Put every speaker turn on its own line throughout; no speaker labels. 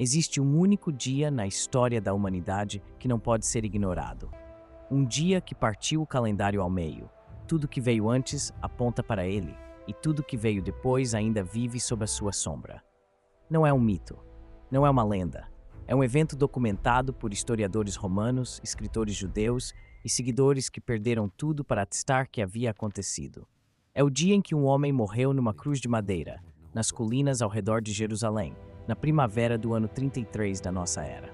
Existe um único dia na história da humanidade que não pode ser ignorado. Um dia que partiu o calendário ao meio. Tudo que veio antes aponta para ele, e tudo que veio depois ainda vive sob a sua sombra. Não é um mito, não é uma lenda. É um evento documentado por historiadores romanos, escritores judeus e seguidores que perderam tudo para atestar que havia acontecido. É o dia em que um homem morreu numa cruz de madeira, nas colinas ao redor de Jerusalém, na primavera do ano 33 da nossa era.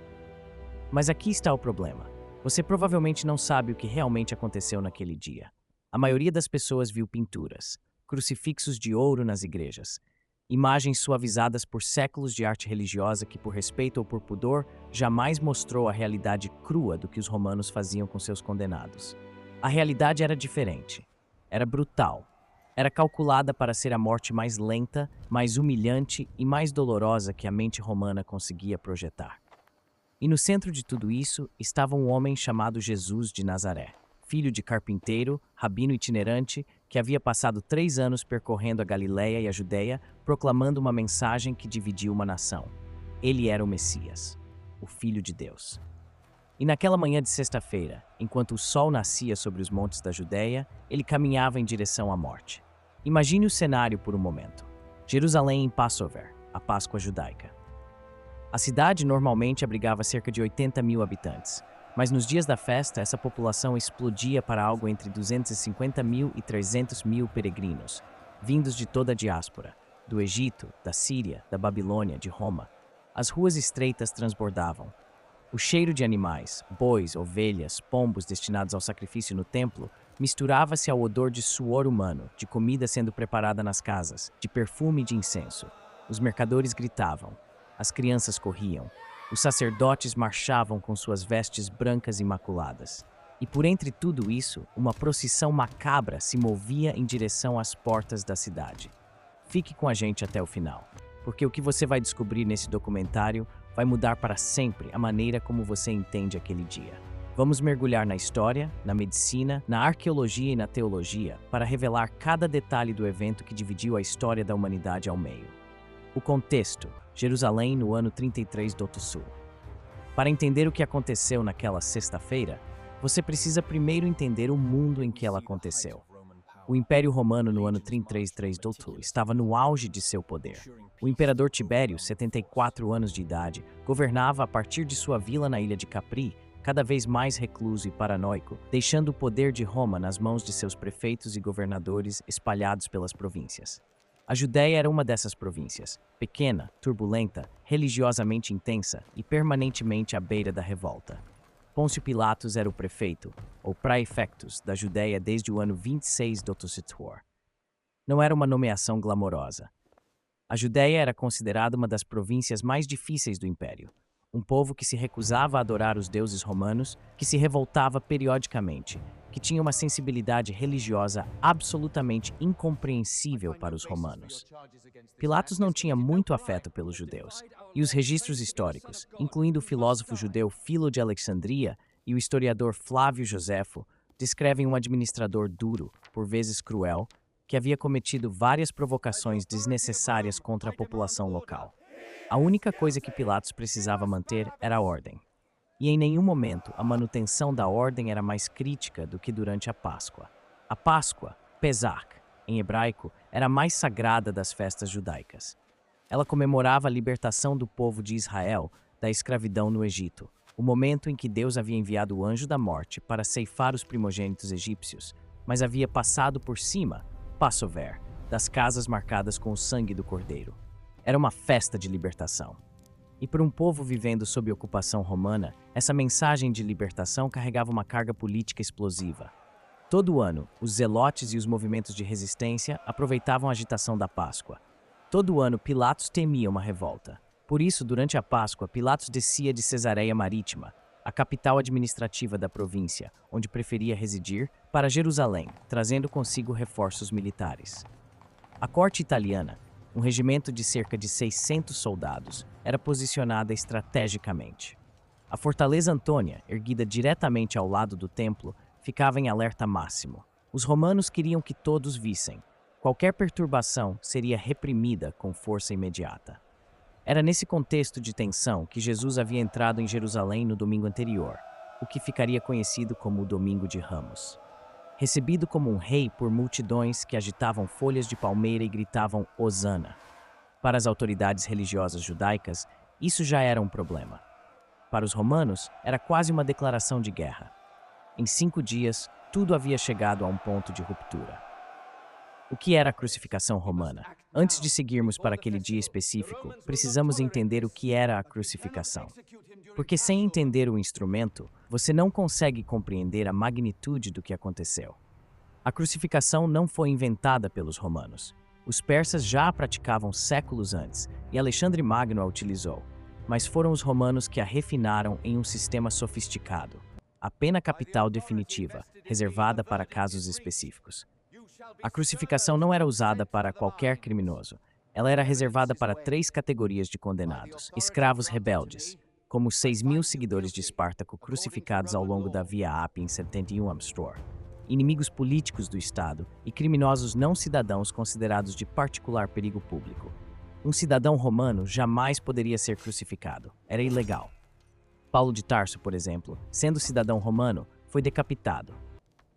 Mas aqui está o problema. Você provavelmente não sabe o que realmente aconteceu naquele dia. A maioria das pessoas viu pinturas, crucifixos de ouro nas igrejas, imagens suavizadas por séculos de arte religiosa que, por respeito ou por pudor, jamais mostrou a realidade crua do que os romanos faziam com seus condenados. A realidade era diferente. Era brutal. Era calculada para ser a morte mais lenta, mais humilhante e mais dolorosa que a mente romana conseguia projetar. E no centro de tudo isso estava um homem chamado Jesus de Nazaré, filho de carpinteiro, rabino itinerante, que havia passado 3 anos percorrendo a Galiléia e a Judéia, proclamando uma mensagem que dividiu uma nação. Ele era o Messias, o Filho de Deus. E naquela manhã de sexta-feira, enquanto o sol nascia sobre os montes da Judéia, ele caminhava em direção à morte. Imagine o cenário por um momento. Jerusalém em Passover, a Páscoa judaica. A cidade normalmente abrigava cerca de 80 mil habitantes, mas nos dias da festa essa população explodia para algo entre 250 mil e 300 mil peregrinos, vindos de toda a diáspora, do Egito, da Síria, da Babilônia, de Roma. As ruas estreitas transbordavam. O cheiro de animais, bois, ovelhas, pombos destinados ao sacrifício no templo, misturava-se ao odor de suor humano, de comida sendo preparada nas casas, de perfume e de incenso. Os mercadores gritavam, as crianças corriam, os sacerdotes marchavam com suas vestes brancas imaculadas. E por entre tudo isso, uma procissão macabra se movia em direção às portas da cidade. Fique com a gente até o final, porque o que você vai descobrir nesse documentário vai mudar para sempre a maneira como você entende aquele dia. Vamos mergulhar na história, na medicina, na arqueologia e na teologia para revelar cada detalhe do evento que dividiu a história da humanidade ao meio. O contexto: Jerusalém no ano 33 do Sul. Para entender o que aconteceu naquela sexta-feira, você precisa primeiro entender o mundo em que ela aconteceu. O Império Romano no ano 33 do Sul estava no auge de seu poder. O imperador Tibério, 74 anos de idade, governava a partir de sua vila na ilha de Capri, cada vez mais recluso e paranoico, deixando o poder de Roma nas mãos de seus prefeitos e governadores espalhados pelas províncias. A Judéia era uma dessas províncias, pequena, turbulenta, religiosamente intensa e permanentemente à beira da revolta. Pôncio Pilatos era o prefeito, ou praefectus, da Judéia desde o ano 26 do Tucitor. Não era uma nomeação glamourosa. A Judéia era considerada uma das províncias mais difíceis do Império. Um povo que se recusava a adorar os deuses romanos, que se revoltava periodicamente, que tinha uma sensibilidade religiosa absolutamente incompreensível para os romanos. Pilatos não tinha muito afeto pelos judeus, e os registros históricos, incluindo o filósofo judeu Filo de Alexandria e o historiador Flávio Josefo, descrevem um administrador duro, por vezes cruel, que havia cometido várias provocações desnecessárias contra a população local. A única coisa que Pilatos precisava manter era a ordem. E em nenhum momento a manutenção da ordem era mais crítica do que durante a Páscoa. A Páscoa, Pesach, em hebraico, era a mais sagrada das festas judaicas. Ela comemorava a libertação do povo de Israel da escravidão no Egito, o momento em que Deus havia enviado o anjo da morte para ceifar os primogênitos egípcios, mas havia passado por cima, Passover, das casas marcadas com o sangue do cordeiro. Era uma festa de libertação. E para um povo vivendo sob ocupação romana, essa mensagem de libertação carregava uma carga política explosiva. Todo ano, os zelotes e os movimentos de resistência aproveitavam a agitação da Páscoa. Todo ano, Pilatos temia uma revolta. Por isso, durante a Páscoa, Pilatos descia de Cesareia Marítima, a capital administrativa da província, onde preferia residir, para Jerusalém, trazendo consigo reforços militares. A corte italiana, um regimento de cerca de 600 soldados, era posicionada estrategicamente. A Fortaleza Antônia, erguida diretamente ao lado do templo, ficava em alerta máximo. Os romanos queriam que todos vissem. Qualquer perturbação seria reprimida com força imediata. Era nesse contexto de tensão que Jesus havia entrado em Jerusalém no domingo anterior, o que ficaria conhecido como o Domingo de Ramos. Recebido como um rei por multidões que agitavam folhas de palmeira e gritavam Hosana. Para as autoridades religiosas judaicas, isso já era um problema. Para os romanos, era quase uma declaração de guerra. Em 5 dias, tudo havia chegado a um ponto de ruptura. O que era a crucificação romana? Antes de seguirmos para aquele dia específico, precisamos entender o que era a crucificação. Porque sem entender o instrumento, você não consegue compreender a magnitude do que aconteceu. A crucificação não foi inventada pelos romanos. Os persas já a praticavam séculos antes e Alexandre Magno a utilizou. Mas foram os romanos que a refinaram em um sistema sofisticado. A pena capital definitiva, reservada para casos específicos. A crucificação não era usada para qualquer criminoso. Ela era reservada para 3 categorias de condenados: escravos rebeldes, como os 6.000 seguidores de Espartaco crucificados ao longo da Via Appia em 71 Amstor, inimigos políticos do Estado e criminosos não cidadãos considerados de particular perigo público. Um cidadão romano jamais poderia ser crucificado. Era ilegal. Paulo de Tarso, por exemplo, sendo cidadão romano, foi decapitado.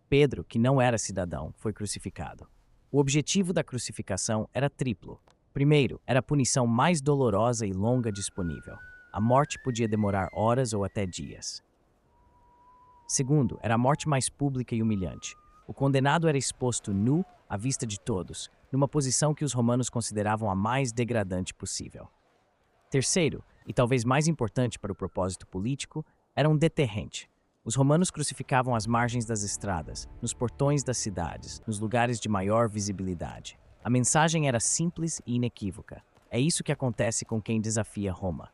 Pedro, que não era cidadão, foi crucificado. O objetivo da crucificação era triplo. Primeiro, era a punição mais dolorosa e longa disponível. A morte podia demorar horas ou até dias. Segundo, era a morte mais pública e humilhante. O condenado era exposto nu, à vista de todos, numa posição que os romanos consideravam a mais degradante possível. Terceiro, e talvez mais importante para o propósito político, era um deterrente. Os romanos crucificavam às margens das estradas, nos portões das cidades, nos lugares de maior visibilidade. A mensagem era simples e inequívoca. É isso que acontece com quem desafia Roma.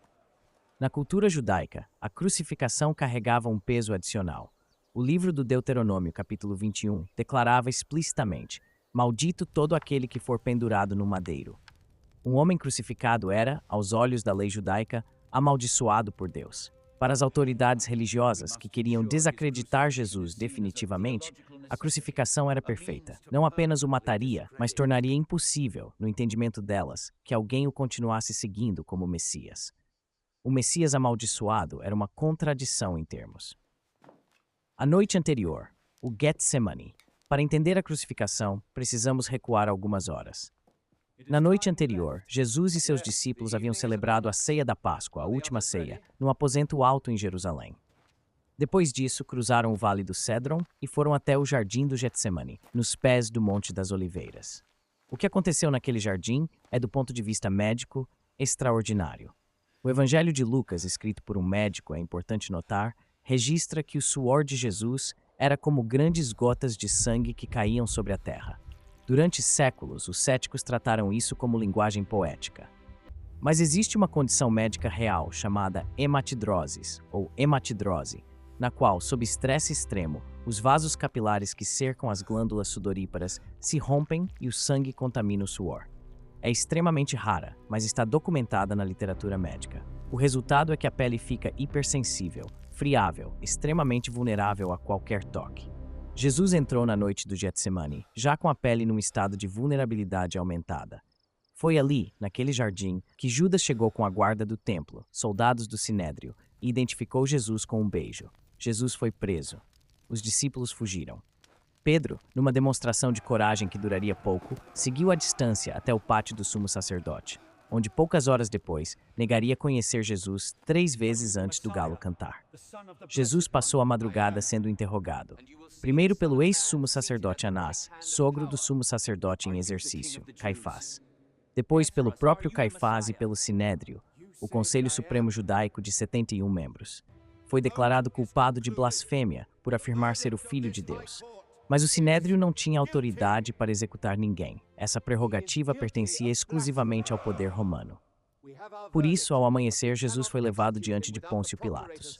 Na cultura judaica, a crucificação carregava um peso adicional. O livro do Deuteronômio, capítulo 21, declarava explicitamente: maldito todo aquele que for pendurado no madeiro. Um homem crucificado era, aos olhos da lei judaica, amaldiçoado por Deus. Para as autoridades religiosas que queriam desacreditar Jesus definitivamente, a crucificação era perfeita. Não apenas o mataria, mas tornaria impossível, no entendimento delas, que alguém o continuasse seguindo como Messias. O Messias amaldiçoado era uma contradição em termos. A noite anterior, o Getsemane. Para entender a crucificação, precisamos recuar algumas horas. Na noite anterior, Jesus e seus discípulos haviam celebrado a ceia da Páscoa, a última ceia, num aposento alto em Jerusalém. Depois disso, cruzaram o Vale do Cédron e foram até o Jardim do Getsemane, nos pés do Monte das Oliveiras. O que aconteceu naquele jardim é, do ponto de vista médico, extraordinário. O Evangelho de Lucas, escrito por um médico, é importante notar, registra que o suor de Jesus era como grandes gotas de sangue que caíam sobre a terra. Durante séculos, os céticos trataram isso como linguagem poética. Mas existe uma condição médica real chamada hematidroses, ou hematidrose, na qual, sob estresse extremo, os vasos capilares que cercam as glândulas sudoríparas se rompem e o sangue contamina o suor. É extremamente rara, mas está documentada na literatura médica. O resultado é que a pele fica hipersensível, friável, extremamente vulnerável a qualquer toque. Jesus entrou na noite do Getsemane, já com a pele num estado de vulnerabilidade aumentada. Foi ali, naquele jardim, que Judas chegou com a guarda do templo, soldados do Sinédrio, e identificou Jesus com um beijo. Jesus foi preso. Os discípulos fugiram. Pedro, numa demonstração de coragem que duraria pouco, seguiu à distância até o pátio do sumo sacerdote, onde poucas horas depois negaria conhecer Jesus 3 vezes antes do galo cantar. Jesus passou a madrugada sendo interrogado, primeiro pelo ex-sumo sacerdote Anás, sogro do sumo sacerdote em exercício, Caifás. Depois pelo próprio Caifás e pelo Sinédrio, o Conselho Supremo Judaico de 71 membros. Foi declarado culpado de blasfêmia por afirmar ser o Filho de Deus. Mas o Sinédrio não tinha autoridade para executar ninguém. Essa prerrogativa pertencia exclusivamente ao poder romano. Por isso, ao amanhecer, Jesus foi levado diante de Pôncio Pilatos.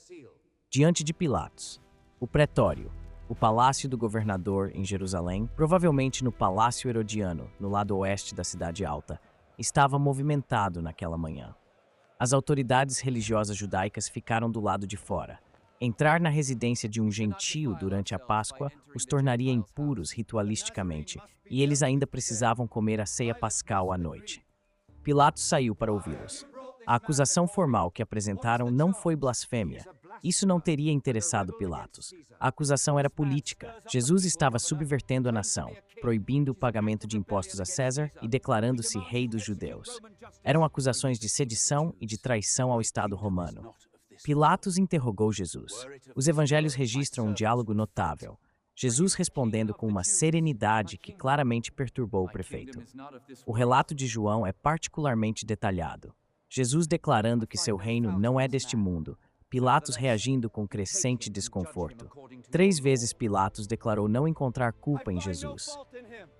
Diante de Pilatos, o pretório, o palácio do governador em Jerusalém, provavelmente no Palácio Herodiano, no lado oeste da Cidade Alta, estava movimentado naquela manhã. As autoridades religiosas judaicas ficaram do lado de fora. Entrar na residência de um gentio durante a Páscoa os tornaria impuros ritualisticamente, e eles ainda precisavam comer a ceia pascal à noite. Pilatos saiu para ouvi-los. A acusação formal que apresentaram não foi blasfêmia. Isso não teria interessado Pilatos. A acusação era política. Jesus estava subvertendo a nação, proibindo o pagamento de impostos a César e declarando-se rei dos judeus. Eram acusações de sedição e de traição ao Estado romano. Pilatos interrogou Jesus. Os evangelhos registram um diálogo notável. Jesus respondendo com uma serenidade que claramente perturbou o prefeito. O relato de João é particularmente detalhado. Jesus declarando que seu reino não é deste mundo, Pilatos reagindo com crescente desconforto. 3 vezes Pilatos declarou não encontrar culpa em Jesus.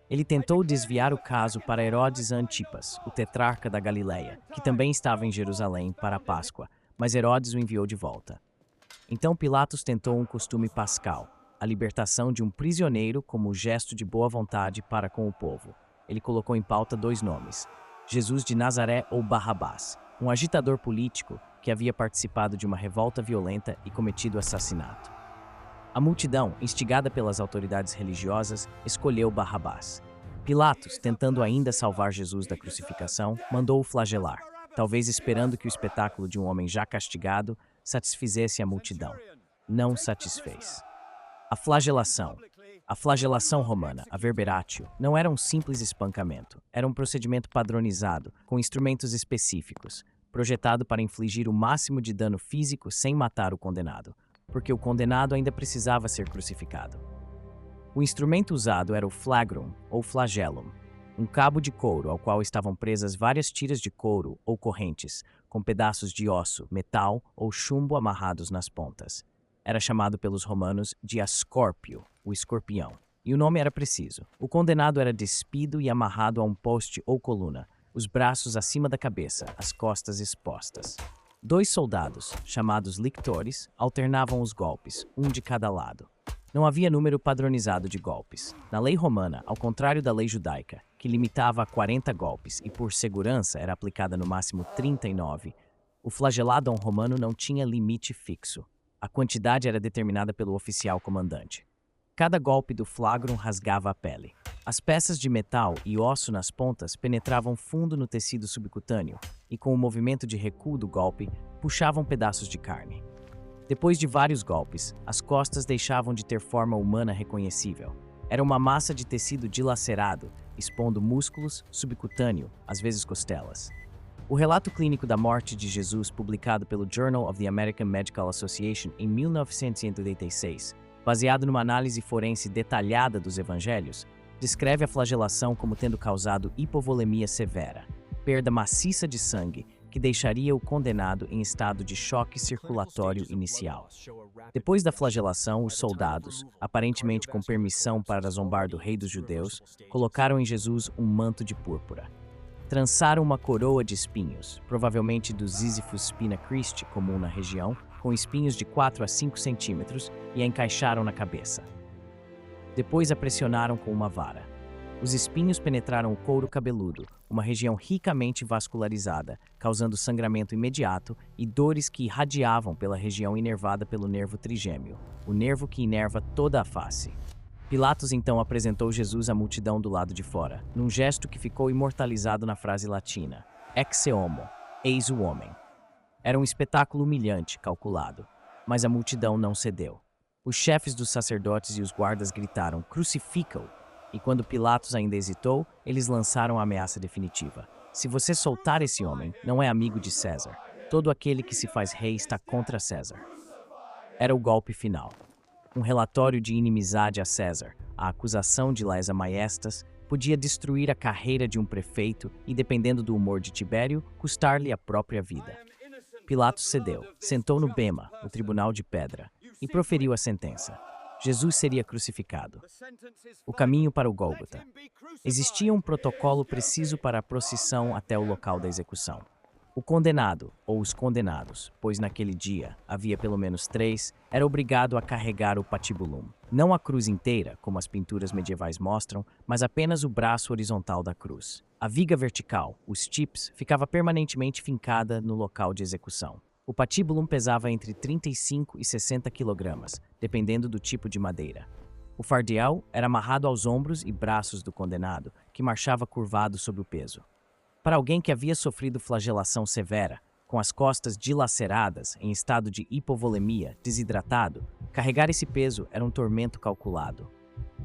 Ele tentou desviar o caso para Herodes Antipas, o tetrarca da Galileia, que também estava em Jerusalém para a Páscoa, mas Herodes o enviou de volta. Então Pilatos tentou um costume pascal, a libertação de um prisioneiro como gesto de boa vontade para com o povo. Ele colocou em pauta 2 nomes, Jesus de Nazaré ou Barrabás, um agitador político que havia participado de uma revolta violenta e cometido assassinato. A multidão, instigada pelas autoridades religiosas, escolheu Barrabás. Pilatos, tentando ainda salvar Jesus da crucificação, mandou-o flagelar, talvez esperando que o espetáculo de um homem já castigado satisfizesse a multidão. Não satisfez. A flagelação romana, a verberatio, não era um simples espancamento. Era um procedimento padronizado, com instrumentos específicos, projetado para infligir o máximo de dano físico sem matar o condenado, porque o condenado ainda precisava ser crucificado. O instrumento usado era o flagrum, ou flagellum, um cabo de couro ao qual estavam presas várias tiras de couro ou correntes, com pedaços de osso, metal ou chumbo amarrados nas pontas. Era chamado pelos romanos de ascórpio, o escorpião, e o nome era preciso. O condenado era despido e amarrado a um poste ou coluna, os braços acima da cabeça, as costas expostas. 2 soldados, chamados lictores, alternavam os golpes, um de cada lado. Não havia número padronizado de golpes. Na lei romana, ao contrário da lei judaica, que limitava a 40 golpes e por segurança era aplicada no máximo 39, o flageladão romano não tinha limite fixo. A quantidade era determinada pelo oficial comandante. Cada golpe do flagrum rasgava a pele. As peças de metal e osso nas pontas penetravam fundo no tecido subcutâneo e, com o movimento de recuo do golpe, puxavam pedaços de carne. Depois de vários golpes, as costas deixavam de ter forma humana reconhecível. Era uma massa de tecido dilacerado, expondo músculos, subcutâneo, às vezes costelas. O relato clínico da morte de Jesus, publicado pelo Journal of the American Medical Association em 1986, baseado numa análise forense detalhada dos evangelhos, descreve a flagelação como tendo causado hipovolemia severa, perda maciça de sangue, que deixaria o condenado em estado de choque circulatório inicial. Depois da flagelação, os soldados, aparentemente com permissão para zombar do rei dos judeus, colocaram em Jesus um manto de púrpura. Trançaram uma coroa de espinhos, provavelmente do Ziziphus spina Christi, comum na região, com espinhos de 4 a 5 centímetros, e a encaixaram na cabeça. Depois a pressionaram com uma vara. Os espinhos penetraram o couro cabeludo, uma região ricamente vascularizada, causando sangramento imediato e dores que irradiavam pela região inervada pelo nervo trigêmeo, o nervo que inerva toda a face. Pilatos então apresentou Jesus à multidão do lado de fora, num gesto que ficou imortalizado na frase latina, Ecce homo, eis o homem. Era um espetáculo humilhante, calculado, mas a multidão não cedeu. Os chefes dos sacerdotes e os guardas gritaram, crucifica-o! E quando Pilatos ainda hesitou, eles lançaram a ameaça definitiva. Se você soltar esse homem, não é amigo de César. Todo aquele que se faz rei está contra César. Era o golpe final. Um relatório de inimizade a César, a acusação de lesa majestas, podia destruir a carreira de um prefeito e, dependendo do humor de Tibério, custar-lhe a própria vida. Pilatos cedeu, sentou no bema, o tribunal de pedra, e proferiu a sentença. Jesus seria crucificado. O caminho para o Gólgota. Existia um protocolo preciso para a procissão até o local da execução. O condenado, ou os condenados, pois naquele dia havia pelo menos 3, era obrigado a carregar o patibulum. Não a cruz inteira, como as pinturas medievais mostram, mas apenas o braço horizontal da cruz. A viga vertical, o stips, ficava permanentemente fincada no local de execução. O patibulum pesava entre 35 e 60 kg, dependendo do tipo de madeira. O fardeal era amarrado aos ombros e braços do condenado, que marchava curvado sob o peso. Para alguém que havia sofrido flagelação severa, Com as costas dilaceradas, em estado de hipovolemia, desidratado, carregar esse peso era um tormento calculado.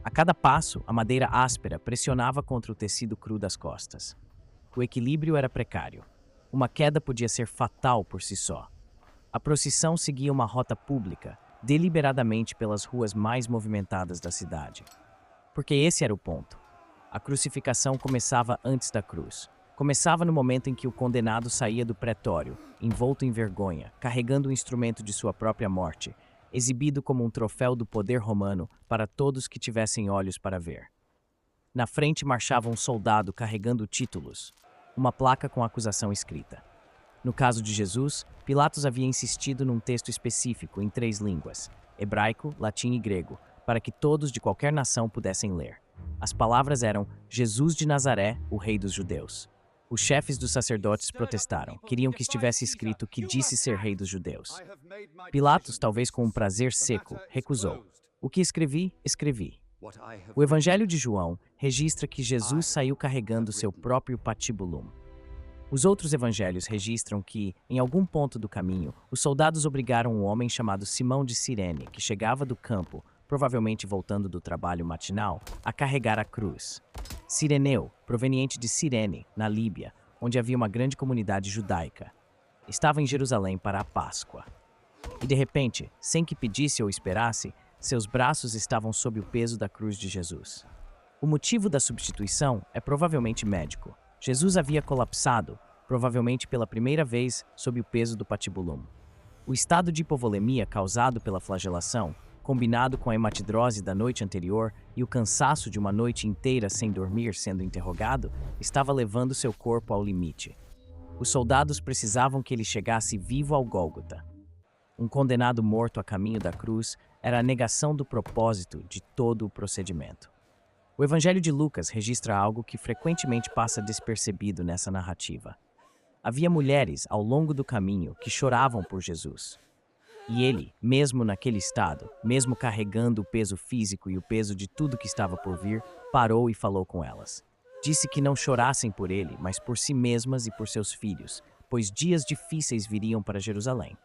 A cada passo, a madeira áspera pressionava contra o tecido cru das costas. O equilíbrio era precário. Uma queda podia ser fatal por si só. A procissão seguia uma rota pública, deliberadamente pelas ruas mais movimentadas da cidade. Porque esse era o ponto. A crucificação começava antes da cruz. Começava no momento em que o condenado saía do pretório, envolto em vergonha, carregando o instrumento de sua própria morte, exibido como um troféu do poder romano para todos que tivessem olhos para ver. Na frente marchava um soldado carregando títulos, uma placa com acusação escrita. No caso de Jesus, Pilatos havia insistido num texto específico em 3 línguas, hebraico, latim e grego, para que todos de qualquer nação pudessem ler. As palavras eram Jesus de Nazaré, o rei dos judeus. Os chefes dos sacerdotes protestaram, queriam que estivesse escrito que disse ser rei dos judeus. Pilatos, talvez com um prazer seco, recusou. O que escrevi, escrevi. O Evangelho de João registra que Jesus saiu carregando seu próprio patibulum. Os outros evangelhos registram que, em algum ponto do caminho, os soldados obrigaram um homem chamado Simão de Cirene, que chegava do campo, provavelmente voltando do trabalho matinal, a carregar a cruz. Cireneu, proveniente de Cirene, na Líbia, onde havia uma grande comunidade judaica, estava em Jerusalém para a Páscoa. E de repente, sem que pedisse ou esperasse, seus braços estavam sob o peso da cruz de Jesus. O motivo da substituição é provavelmente médico. Jesus havia colapsado, provavelmente pela primeira vez, sob o peso do patibulum. O estado de hipovolemia causado pela flagelação, combinado com a hematidrose da noite anterior e o cansaço de uma noite inteira sem dormir sendo interrogado, estava levando seu corpo ao limite. Os soldados precisavam que ele chegasse vivo ao Gólgota. Um condenado morto a caminho da cruz era a negação do propósito de todo o procedimento. O Evangelho de Lucas registra algo que frequentemente passa despercebido nessa narrativa. Havia mulheres ao longo do caminho que choravam por Jesus. E ele, mesmo naquele estado, mesmo carregando o peso físico e o peso de tudo que estava por vir, parou e falou com elas. Disse que não chorassem por ele, mas por si mesmas e por seus filhos, pois dias difíceis viriam para Jerusalém.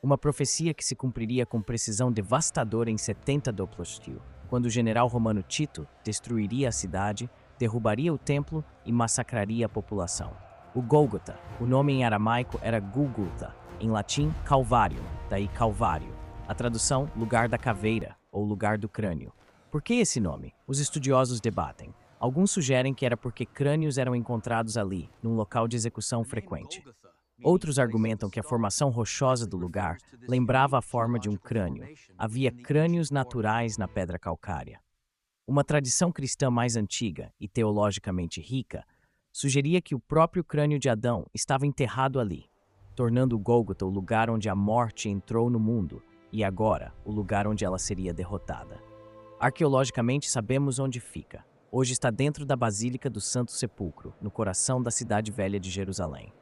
Uma profecia que se cumpriria com precisão devastadora em 70 Doplostio, quando o general romano Tito destruiria a cidade, derrubaria o templo e massacraria a população. O Gólgota, o nome em aramaico era Gúgulta, em latim Calvário, daí Calvário. A tradução, lugar da caveira, ou lugar do crânio. Por que esse nome? Os estudiosos debatem. Alguns sugerem que era porque crânios eram encontrados ali, num local de execução frequente. Outros argumentam que a formação rochosa do lugar lembrava a forma de um crânio. Havia crânios naturais na pedra calcária. Uma tradição cristã mais antiga e teologicamente rica sugeria que o próprio crânio de Adão estava enterrado ali, tornando o Gólgota o lugar onde a morte entrou no mundo e agora o lugar onde ela seria derrotada. Arqueologicamente sabemos onde fica. Hoje está dentro da Basílica do Santo Sepulcro, no coração da cidade velha de Jerusalém,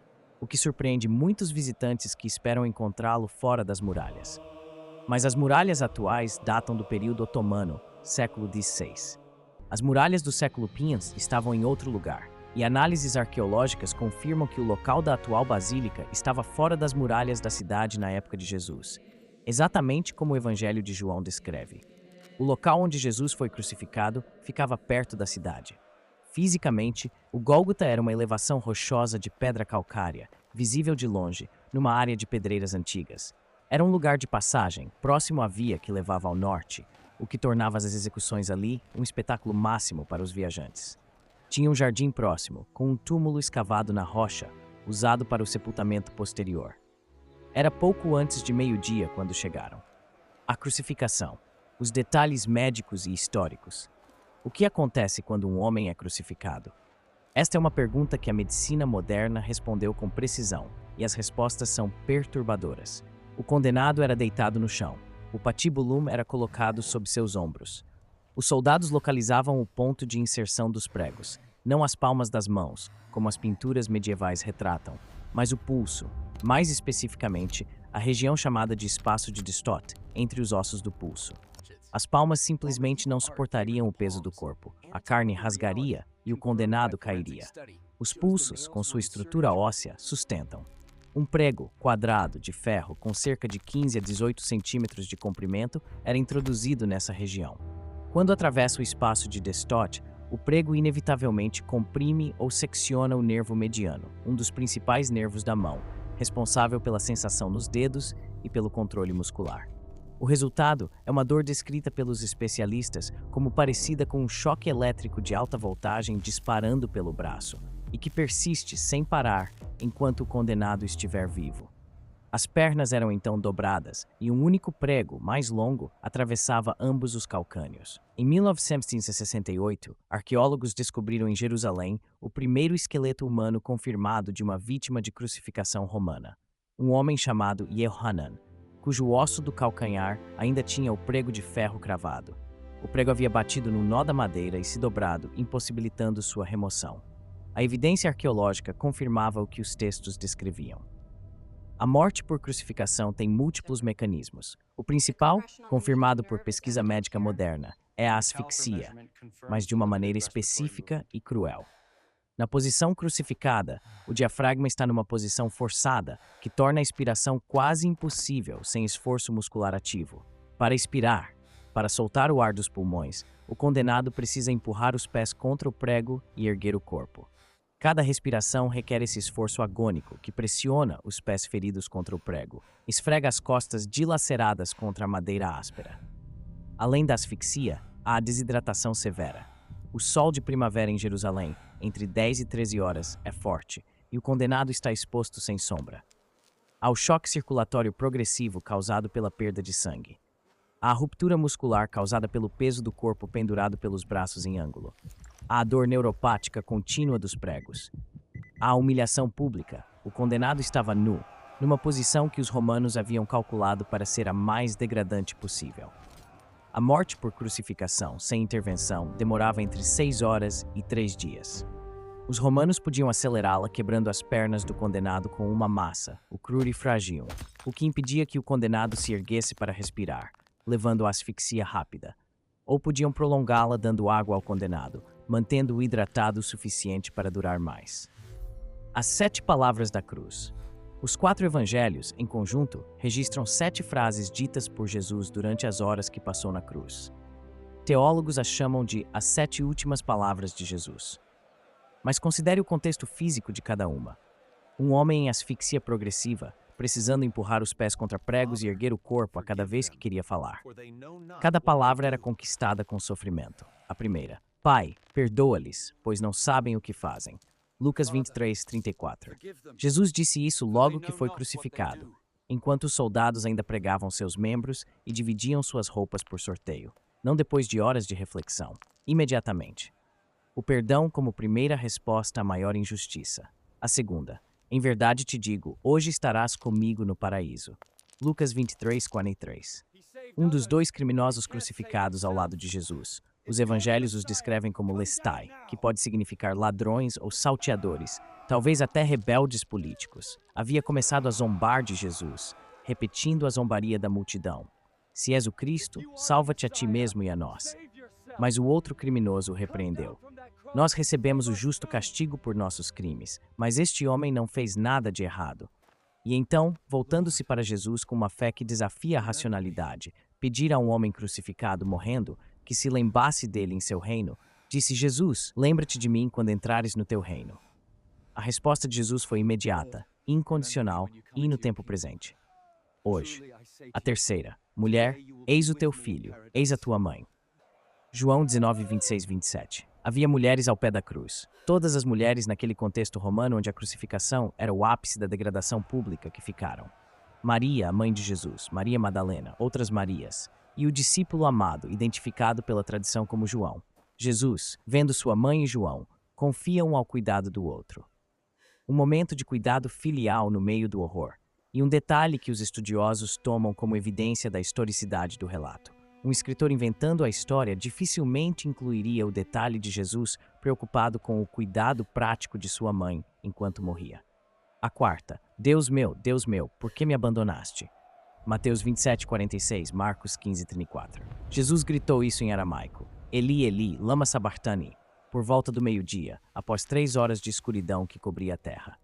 o que surpreende muitos visitantes que esperam encontrá-lo fora das muralhas. Mas as muralhas atuais datam do período otomano, século XVI. As muralhas do século Pinhas estavam em outro lugar, e análises arqueológicas confirmam que o local da atual basílica estava fora das muralhas da cidade na época de Jesus, exatamente como o Evangelho de João descreve. O local onde Jesus foi crucificado ficava perto da cidade. Fisicamente, o Gólgota era uma elevação rochosa de pedra calcária, visível de longe, numa área de pedreiras antigas. Era um lugar de passagem, próximo à via que levava ao norte, o que tornava as execuções ali um espetáculo máximo para os viajantes. Tinha um jardim próximo, com um túmulo escavado na rocha, usado para o sepultamento posterior. Era pouco antes de meio-dia quando chegaram. A crucificação. Os detalhes médicos e históricos. O que acontece quando um homem é crucificado? Esta é uma pergunta que a medicina moderna respondeu com precisão, e as respostas são perturbadoras. O condenado era deitado no chão. O patibulum era colocado sob seus ombros. Os soldados localizavam o ponto de inserção dos pregos, não as palmas das mãos, como as pinturas medievais retratam, mas o pulso, mais especificamente, a região chamada de espaço de Distot, entre os ossos do pulso. As palmas simplesmente não suportariam o peso do corpo. A carne rasgaria e o condenado cairia. Os pulsos, com sua estrutura óssea, sustentam. Um prego quadrado de ferro com cerca de 15 a 18 centímetros de comprimento era introduzido nessa região. Quando atravessa o espaço de Destot, o prego inevitavelmente comprime ou secciona o nervo mediano, um dos principais nervos da mão, responsável pela sensação nos dedos e pelo controle muscular. O resultado é uma dor descrita pelos especialistas como parecida com um choque elétrico de alta voltagem disparando pelo braço e que persiste sem parar enquanto o condenado estiver vivo. As pernas eram então dobradas e um único prego, mais longo, atravessava ambos os calcâneos. Em 1968, arqueólogos descobriram em Jerusalém o primeiro esqueleto humano confirmado de uma vítima de crucificação romana, um homem chamado Yohanan, cujo osso do calcanhar ainda tinha o prego de ferro cravado. O prego havia batido no nó da madeira e se dobrado, impossibilitando sua remoção. A evidência arqueológica confirmava o que os textos descreviam. A morte por crucificação tem múltiplos mecanismos. O principal, confirmado por pesquisa médica moderna, é a asfixia, mas de uma maneira específica e cruel. Na posição crucificada, o diafragma está numa posição forçada, que torna a expiração quase impossível sem esforço muscular ativo. Para expirar, para soltar o ar dos pulmões, o condenado precisa empurrar os pés contra o prego e erguer o corpo. Cada respiração requer esse esforço agônico que pressiona os pés feridos contra o prego, esfrega as costas dilaceradas contra a madeira áspera. Além da asfixia, há a desidratação severa. O sol de primavera em Jerusalém, entre 10 e 13 horas, é forte, e o condenado está exposto sem sombra. Há o choque circulatório progressivo causado pela perda de sangue. Há a ruptura muscular causada pelo peso do corpo pendurado pelos braços em ângulo. Há a dor neuropática contínua dos pregos. Há a humilhação pública. O condenado estava nu, numa posição que os romanos haviam calculado para ser a mais degradante possível. A morte por crucificação, sem intervenção, demorava entre 6 horas e 3 dias. Os romanos podiam acelerá-la quebrando as pernas do condenado com uma massa, o cruri fragium, o que impedia que o condenado se erguesse para respirar, levando a asfixia rápida. Ou podiam prolongá-la dando água ao condenado, mantendo-o hidratado o suficiente para durar mais. As 7 palavras da cruz. Os 4 evangelhos, em conjunto, registram 7 frases ditas por Jesus durante as horas que passou na cruz. Teólogos as chamam de as 7 últimas palavras de Jesus. Mas considere o contexto físico de cada uma. Um homem em asfixia progressiva, precisando empurrar os pés contra pregos e erguer o corpo a cada vez que queria falar. Cada palavra era conquistada com sofrimento. A primeira: Pai, perdoa-lhes, pois não sabem o que fazem. Lucas 23, 34. Jesus disse isso logo que foi crucificado, enquanto os soldados ainda pregavam seus membros e dividiam suas roupas por sorteio, não depois de horas de reflexão, imediatamente. O perdão como primeira resposta à maior injustiça. A segunda: em verdade te digo, hoje estarás comigo no paraíso. Lucas 23, 43. Um dos 2 criminosos crucificados ao lado de Jesus. Os evangelhos os descrevem como lestai, que pode significar ladrões ou salteadores, talvez até rebeldes políticos. Havia começado a zombar de Jesus, repetindo a zombaria da multidão. Se és o Cristo, salva-te a ti mesmo e a nós. Mas o outro criminoso o repreendeu. Nós recebemos o justo castigo por nossos crimes, mas este homem não fez nada de errado. E então, voltando-se para Jesus com uma fé que desafia a racionalidade, pedir a um homem crucificado morrendo que se lembrasse dele em seu reino, disse: Jesus, lembra-te de mim quando entrares no teu reino. A resposta de Jesus foi imediata, incondicional e no tempo presente. Hoje. A terceira: mulher, eis o teu filho, eis a tua mãe. João 19, 26, 27. Havia mulheres ao pé da cruz. Todas as mulheres naquele contexto romano onde a crucificação era o ápice da degradação pública que ficaram. Maria, a mãe de Jesus, Maria Madalena, outras Marias, e o discípulo amado, identificado pela tradição como João. Jesus, vendo sua mãe e João, confia um ao cuidado do outro. Um momento de cuidado filial no meio do horror, e um detalhe que os estudiosos tomam como evidência da historicidade do relato. Um escritor inventando a história dificilmente incluiria o detalhe de Jesus preocupado com o cuidado prático de sua mãe enquanto morria. A quarta: Deus meu, por que me abandonaste? Mateus 27, 46, Marcos 15, 34. Jesus gritou isso em aramaico: Eli, Eli, lama sabachthani, por volta do meio-dia, após 3 horas de escuridão que cobria a terra.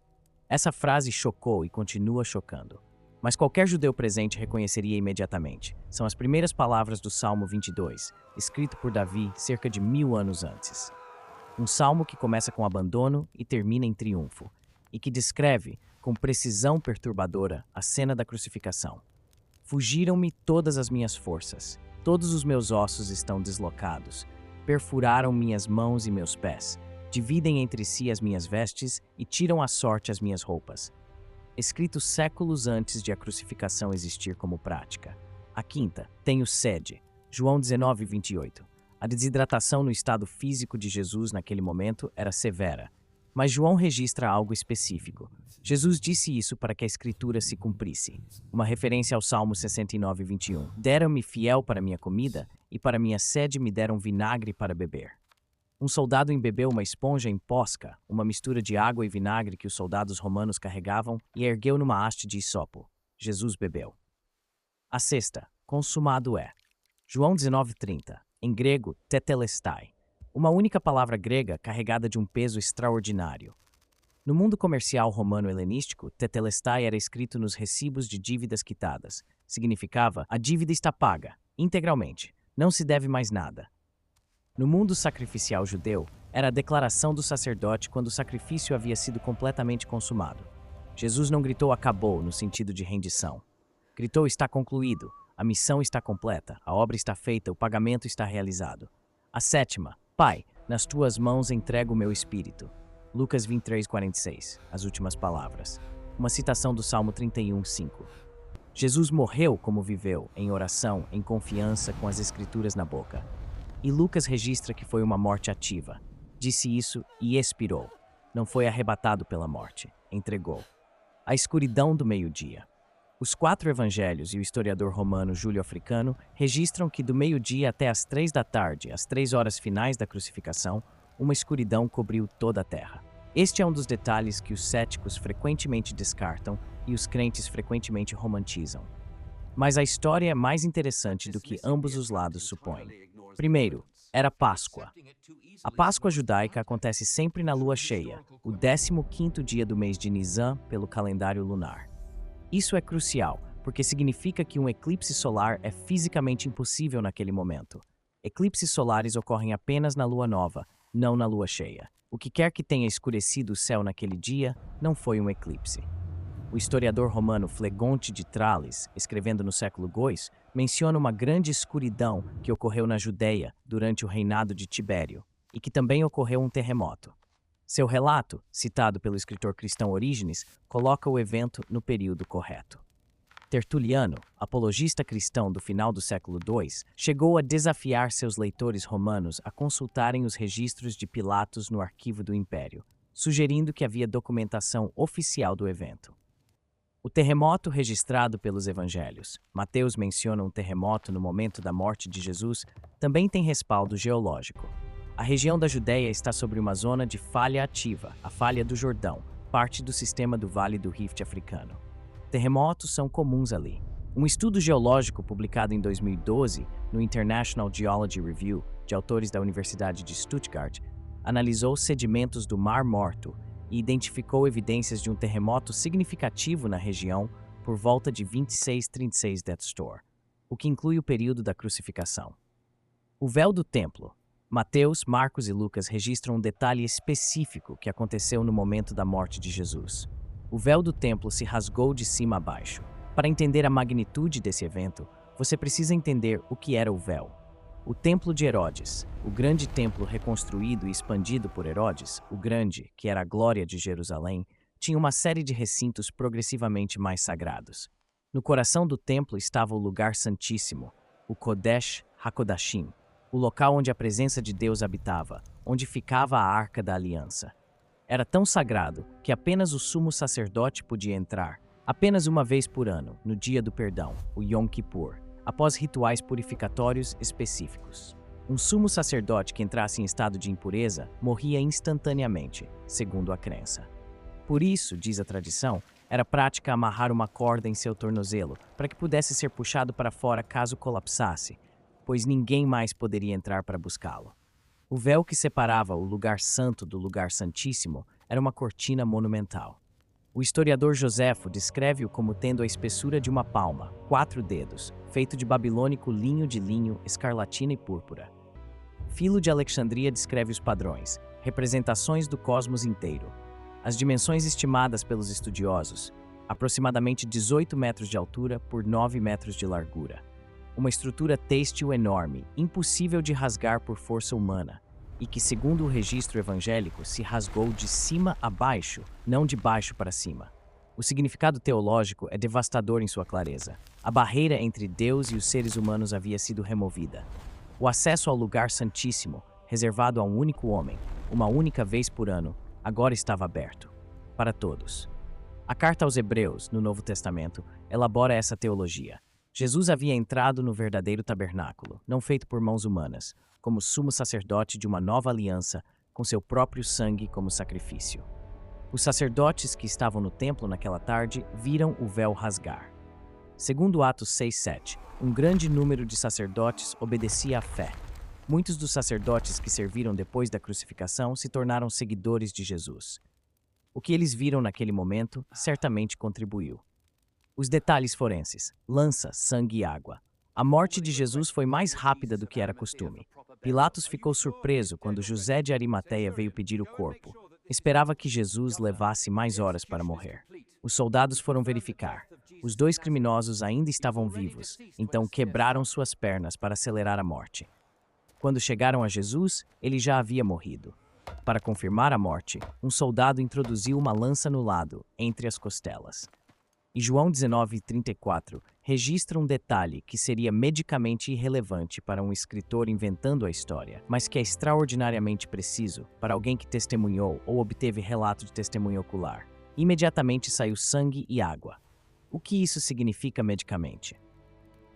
Essa frase chocou e continua chocando. Mas qualquer judeu presente reconheceria imediatamente. São as primeiras palavras do Salmo 22, escrito por Davi cerca de 1000 anos antes. Um salmo que começa com abandono e termina em triunfo, e que descreve, com precisão perturbadora, a cena da crucificação. Fugiram-me todas as minhas forças, todos os meus ossos estão deslocados, perfuraram minhas mãos e meus pés, dividem entre si as minhas vestes e tiram à sorte as minhas roupas. Escrito séculos antes de a crucificação existir como prática. A quinta, tenho sede. João 19, 28. A desidratação no estado físico de Jesus naquele momento era severa. Mas João registra algo específico. Jesus disse isso para que a escritura se cumprisse. Uma referência ao Salmo 69, 21. Deram-me fiel para minha comida e para minha sede me deram vinagre para beber. Um soldado embebeu uma esponja em posca, uma mistura de água e vinagre que os soldados romanos carregavam, e ergueu numa haste de hisopo. Jesus bebeu. A sexta, consumado é. João 19:30, em grego, tetelestai. Uma única palavra grega carregada de um peso extraordinário. No mundo comercial romano-helenístico, tetelestai era escrito nos recibos de dívidas quitadas. Significava, a dívida está paga, integralmente, não se deve mais nada. No mundo sacrificial judeu, era a declaração do sacerdote quando o sacrifício havia sido completamente consumado. Jesus não gritou acabou no sentido de rendição. Gritou está concluído, a missão está completa, a obra está feita, o pagamento está realizado. A sétima, Pai, nas tuas mãos entrego o meu espírito. Lucas 23:46, as últimas palavras. Uma citação do Salmo 31:5. Jesus morreu como viveu, em oração, em confiança, com as escrituras na boca. E Lucas registra que foi uma morte ativa. Disse isso e expirou. Não foi arrebatado pela morte, entregou. A escuridão do meio-dia. Os 4 evangelhos e o historiador romano Júlio Africano registram que do meio-dia até as 3 da tarde, às 3 horas finais da crucificação, uma escuridão cobriu toda a terra. Este é um dos detalhes que os céticos frequentemente descartam e os crentes frequentemente romantizam. Mas a história é mais interessante do que ambos os lados supõem. Primeiro, era Páscoa. A Páscoa judaica acontece sempre na lua cheia, o 15º dia do mês de Nisan pelo calendário lunar. Isso é crucial, porque significa que um eclipse solar é fisicamente impossível naquele momento. Eclipses solares ocorrem apenas na lua nova, não na lua cheia. O que quer que tenha escurecido o céu naquele dia não foi um eclipse. O historiador romano Flegonte de Tralles, escrevendo no século II, menciona uma grande escuridão que ocorreu na Judéia durante o reinado de Tibério, e que também ocorreu um terremoto. Seu relato, citado pelo escritor cristão Orígenes, coloca o evento no período correto. Tertuliano, apologista cristão do final do século II, chegou a desafiar seus leitores romanos a consultarem os registros de Pilatos no arquivo do Império, sugerindo que havia documentação oficial do evento. O terremoto registrado pelos evangelhos, Mateus menciona um terremoto no momento da morte de Jesus, também tem respaldo geológico. A região da Judéia está sobre uma zona de falha ativa, a Falha do Jordão, parte do sistema do Vale do Rift africano. Terremotos são comuns ali. Um estudo geológico publicado em 2012 no International Geology Review, de autores da Universidade de Stuttgart, analisou sedimentos do Mar Morto e identificou evidências de um terremoto significativo na região por volta de 2636 Deathstor, o que inclui o período da crucificação. O véu do templo. Mateus, Marcos e Lucas registram um detalhe específico que aconteceu no momento da morte de Jesus. O véu do templo se rasgou de cima a baixo. Para entender a magnitude desse evento, você precisa entender o que era o véu. O Templo de Herodes, o grande templo reconstruído e expandido por Herodes, o Grande, que era a glória de Jerusalém, tinha uma série de recintos progressivamente mais sagrados. No coração do templo estava o lugar santíssimo, o Kodesh HaKodashim, o local onde a presença de Deus habitava, onde ficava a Arca da Aliança. Era tão sagrado que apenas o sumo sacerdote podia entrar, apenas uma vez por ano, no dia do perdão, o Yom Kippur, após rituais purificatórios específicos. Um sumo sacerdote que entrasse em estado de impureza morria instantaneamente, segundo a crença. Por isso, diz a tradição, era prática amarrar uma corda em seu tornozelo para que pudesse ser puxado para fora caso colapsasse, pois ninguém mais poderia entrar para buscá-lo. O véu que separava o lugar santo do lugar santíssimo era uma cortina monumental. O historiador Joséfo descreve-o como tendo a espessura de uma palma, 4 dedos, feito de babilônico linho de linho, escarlatina e púrpura. Filo de Alexandria descreve os padrões, representações do cosmos inteiro. As dimensões estimadas pelos estudiosos, aproximadamente 18 metros de altura por 9 metros de largura. Uma estrutura têxtil enorme, impossível de rasgar por força humana, e que, segundo o registro evangélico, se rasgou de cima a baixo, não de baixo para cima. O significado teológico é devastador em sua clareza. A barreira entre Deus e os seres humanos havia sido removida. O acesso ao lugar santíssimo, reservado a um único homem, uma única vez por ano, agora estava aberto. Para todos. A carta aos Hebreus, no Novo Testamento, elabora essa teologia. Jesus havia entrado no verdadeiro tabernáculo, não feito por mãos humanas, como sumo sacerdote de uma nova aliança, com seu próprio sangue como sacrifício. Os sacerdotes que estavam no templo naquela tarde viram o véu rasgar. Segundo Atos 6:7, um grande número de sacerdotes obedecia à fé. Muitos dos sacerdotes que serviram depois da crucificação se tornaram seguidores de Jesus. O que eles viram naquele momento certamente contribuiu. Os detalhes forenses: lança, sangue e água. A morte de Jesus foi mais rápida do que era costume. Pilatos ficou surpreso quando José de Arimateia veio pedir o corpo. Esperava que Jesus levasse mais horas para morrer. Os soldados foram verificar. Os 2 criminosos ainda estavam vivos, então quebraram suas pernas para acelerar a morte. Quando chegaram a Jesus, ele já havia morrido. Para confirmar a morte, um soldado introduziu uma lança no lado, entre as costelas. E João 19:34 registra um detalhe que seria medicamente irrelevante para um escritor inventando a história, mas que é extraordinariamente preciso para alguém que testemunhou ou obteve relato de testemunho ocular. Imediatamente saiu sangue e água. O que isso significa medicamente?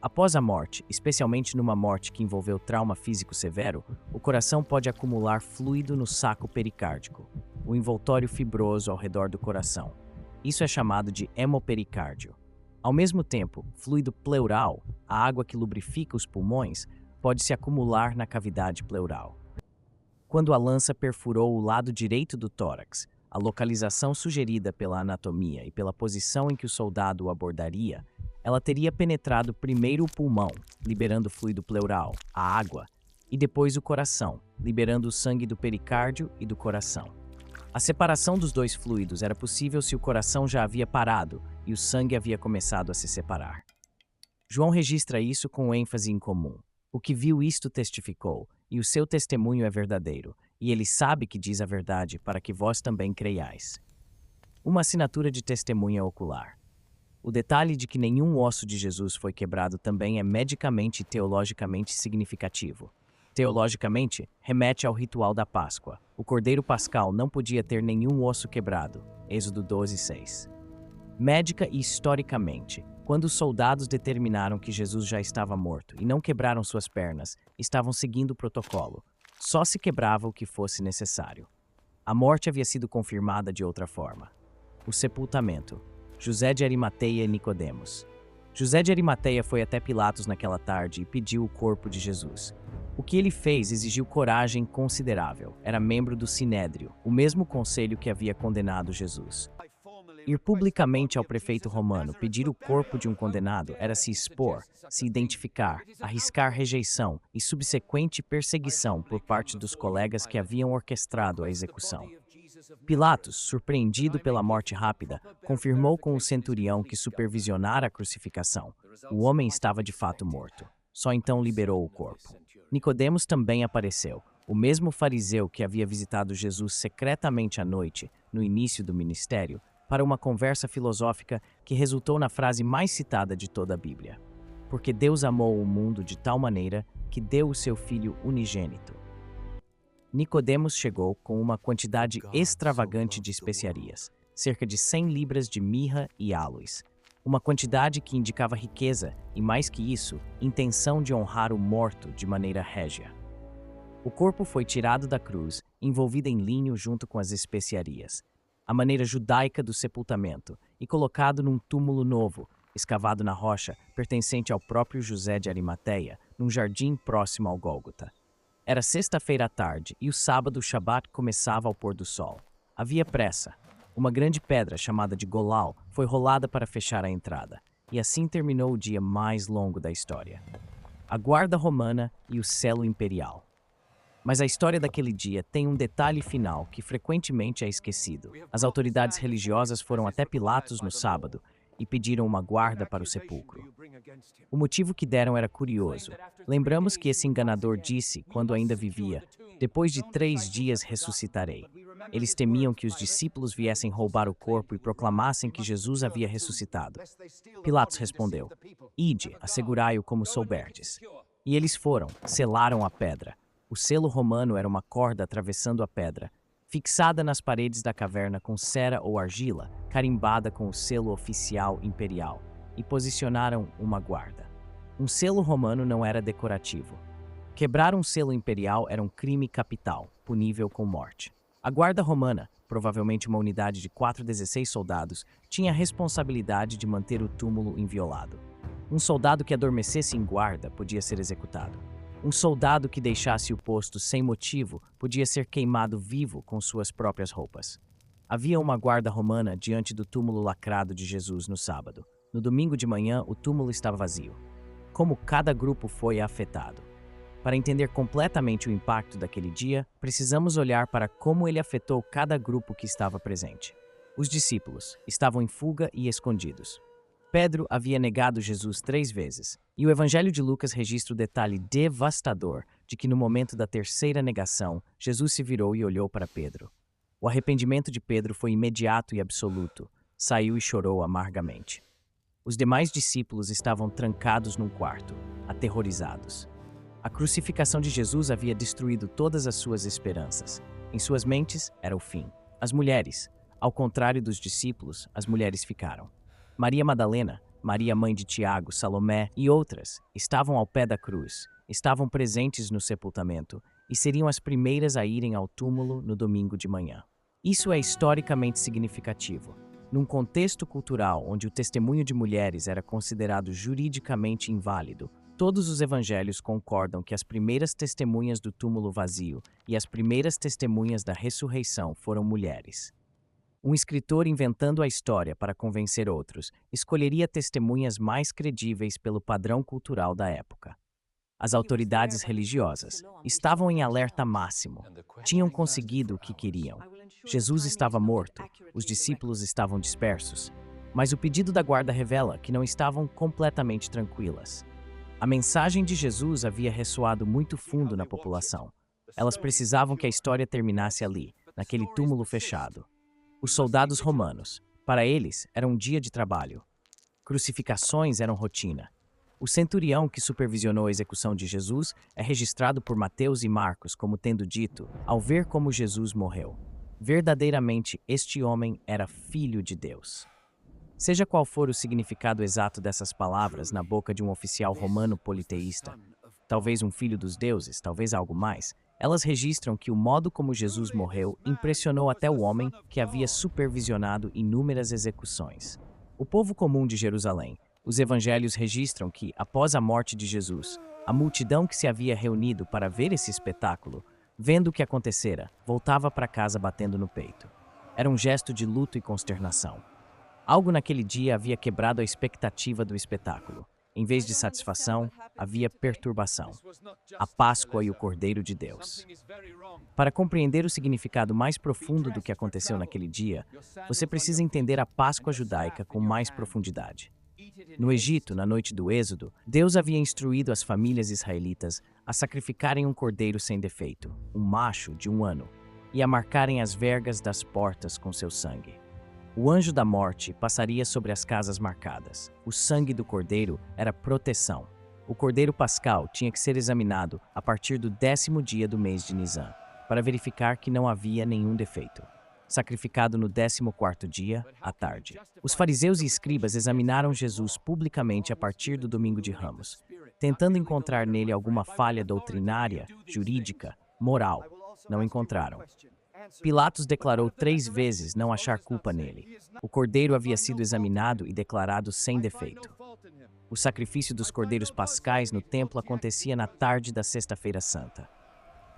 Após a morte, especialmente numa morte que envolveu trauma físico severo, o coração pode acumular fluido no saco pericárdico, o envoltório fibroso ao redor do coração. Isso é chamado de hemopericárdio. Ao mesmo tempo, fluido pleural, a água que lubrifica os pulmões, pode se acumular na cavidade pleural. Quando a lança perfurou o lado direito do tórax, a localização sugerida pela anatomia e pela posição em que o soldado o abordaria, ela teria penetrado primeiro o pulmão, liberando o fluido pleural, a água, e depois o coração, liberando o sangue do pericárdio e do coração. A separação dos 2 fluidos era possível se o coração já havia parado e o sangue havia começado a se separar. João registra isso com ênfase em comum. O que viu isto testificou, e o seu testemunho é verdadeiro, e ele sabe que diz a verdade para que vós também creiais. Uma assinatura de testemunha ocular. O detalhe de que nenhum osso de Jesus foi quebrado também é medicamente e teologicamente significativo. Teologicamente, remete ao ritual da Páscoa. O Cordeiro Pascal não podia ter nenhum osso quebrado. Êxodo 12:6. Médica e historicamente, quando os soldados determinaram que Jesus já estava morto e não quebraram suas pernas, estavam seguindo o protocolo. Só se quebrava o que fosse necessário. A morte havia sido confirmada de outra forma. O sepultamento. José de Arimateia e Nicodemos. José de Arimateia foi até Pilatos naquela tarde e pediu o corpo de Jesus. O que ele fez exigiu coragem considerável. Era membro do Sinédrio, o mesmo conselho que havia condenado Jesus. Ir publicamente ao prefeito romano pedir o corpo de um condenado era se expor, se identificar, arriscar rejeição e subsequente perseguição por parte dos colegas que haviam orquestrado a execução. Pilatos, surpreendido pela morte rápida, confirmou com o centurião que supervisionara a crucificação. O homem estava de fato morto. Só então liberou o corpo. Nicodemos também apareceu, o mesmo fariseu que havia visitado Jesus secretamente à noite, no início do ministério, para uma conversa filosófica que resultou na frase mais citada de toda a Bíblia. Porque Deus amou o mundo de tal maneira que deu o seu Filho unigênito. Nicodemos chegou com uma quantidade extravagante de especiarias, cerca de 100 libras de mirra e aloes, uma quantidade que indicava riqueza e, mais que isso, intenção de honrar o morto de maneira régia. O corpo foi tirado da cruz, envolvido em linho junto com as especiarias, a maneira judaica do sepultamento, e colocado num túmulo novo, escavado na rocha, pertencente ao próprio José de Arimateia, num jardim próximo ao Gólgota. Era sexta-feira à tarde e o sábado, o Shabat, começava ao pôr do sol. Havia pressa. Uma grande pedra, chamada de Golau, foi rolada para fechar a entrada, e assim terminou o dia mais longo da história. A guarda romana e o selo imperial. Mas a história daquele dia tem um detalhe final que frequentemente é esquecido. As autoridades religiosas foram até Pilatos no sábado e pediram uma guarda para o sepulcro. O motivo que deram era curioso. Lembramos que esse enganador disse, quando ainda vivia, "Depois de 3 dias ressuscitarei." Eles temiam que os discípulos viessem roubar o corpo e proclamassem que Jesus havia ressuscitado. Pilatos respondeu, "Ide, assegurai-o como souberdes." E eles foram, selaram a pedra. O selo romano era uma corda atravessando a pedra, fixada nas paredes da caverna com cera ou argila, carimbada com o selo oficial imperial, e posicionaram uma guarda. Um selo romano não era decorativo. Quebrar um selo imperial era um crime capital, punível com morte. A guarda romana, provavelmente uma unidade de 416 soldados, tinha a responsabilidade de manter o túmulo inviolado. Um soldado que adormecesse em guarda podia ser executado. Um soldado que deixasse o posto sem motivo podia ser queimado vivo com suas próprias roupas. Havia uma guarda romana diante do túmulo lacrado de Jesus no sábado. No domingo de manhã, o túmulo estava vazio. Como cada grupo foi afetado? Para entender completamente o impacto daquele dia, precisamos olhar para como ele afetou cada grupo que estava presente. Os discípulos estavam em fuga e escondidos. Pedro havia negado Jesus 3 vezes, e o Evangelho de Lucas registra o detalhe devastador de que no momento da terceira negação, Jesus se virou e olhou para Pedro. O arrependimento de Pedro foi imediato e absoluto. Saiu e chorou amargamente. Os demais discípulos estavam trancados num quarto, aterrorizados. A crucificação de Jesus havia destruído todas as suas esperanças. Em suas mentes, era o fim. As mulheres, ao contrário dos discípulos, as mulheres ficaram. Maria Madalena, Maria mãe de Tiago, Salomé e outras estavam ao pé da cruz, estavam presentes no sepultamento e seriam as primeiras a irem ao túmulo no domingo de manhã. Isso é historicamente significativo. Num contexto cultural onde o testemunho de mulheres era considerado juridicamente inválido, todos os evangelhos concordam que as primeiras testemunhas do túmulo vazio e as primeiras testemunhas da ressurreição foram mulheres. Um escritor inventando a história para convencer outros, escolheria testemunhas mais credíveis pelo padrão cultural da época. As autoridades religiosas estavam em alerta máximo. Tinham conseguido o que queriam. Jesus estava morto, os discípulos estavam dispersos. Mas o pedido da guarda revela que não estavam completamente tranquilas. A mensagem de Jesus havia ressoado muito fundo na população. Elas precisavam que a história terminasse ali, naquele túmulo fechado. Os soldados romanos, para eles, era um dia de trabalho. Crucificações eram rotina. O centurião que supervisionou a execução de Jesus é registrado por Mateus e Marcos como tendo dito, ao ver como Jesus morreu, verdadeiramente este homem era filho de Deus. Seja qual for o significado exato dessas palavras na boca de um oficial romano politeísta, talvez um filho dos deuses, talvez algo mais, elas registram que o modo como Jesus morreu impressionou até o homem que havia supervisionado inúmeras execuções. O povo comum de Jerusalém. Os evangelhos registram que, após a morte de Jesus, a multidão que se havia reunido para ver esse espetáculo, vendo o que acontecera, voltava para casa batendo no peito. Era um gesto de luto e consternação. Algo naquele dia havia quebrado a expectativa do espetáculo. Em vez de satisfação, havia perturbação. A Páscoa e o Cordeiro de Deus. Para compreender o significado mais profundo do que aconteceu naquele dia, você precisa entender a Páscoa judaica com mais profundidade. No Egito, na noite do Êxodo, Deus havia instruído as famílias israelitas a sacrificarem um cordeiro sem defeito, um macho de 1 ano, e a marcarem as vergas das portas com seu sangue. O anjo da morte passaria sobre as casas marcadas. O sangue do cordeiro era proteção. O cordeiro pascal tinha que ser examinado a partir do 10º dia do mês de Nisan, para verificar que não havia nenhum defeito. Sacrificado no 14º dia, à tarde. Os fariseus e escribas examinaram Jesus publicamente a partir do domingo de Ramos, tentando encontrar nele alguma falha doutrinária, jurídica, moral. Não encontraram. Pilatos declarou 3 vezes não achar culpa nele. O cordeiro havia sido examinado e declarado sem defeito. O sacrifício dos cordeiros pascais no templo acontecia na tarde da Sexta-feira Santa.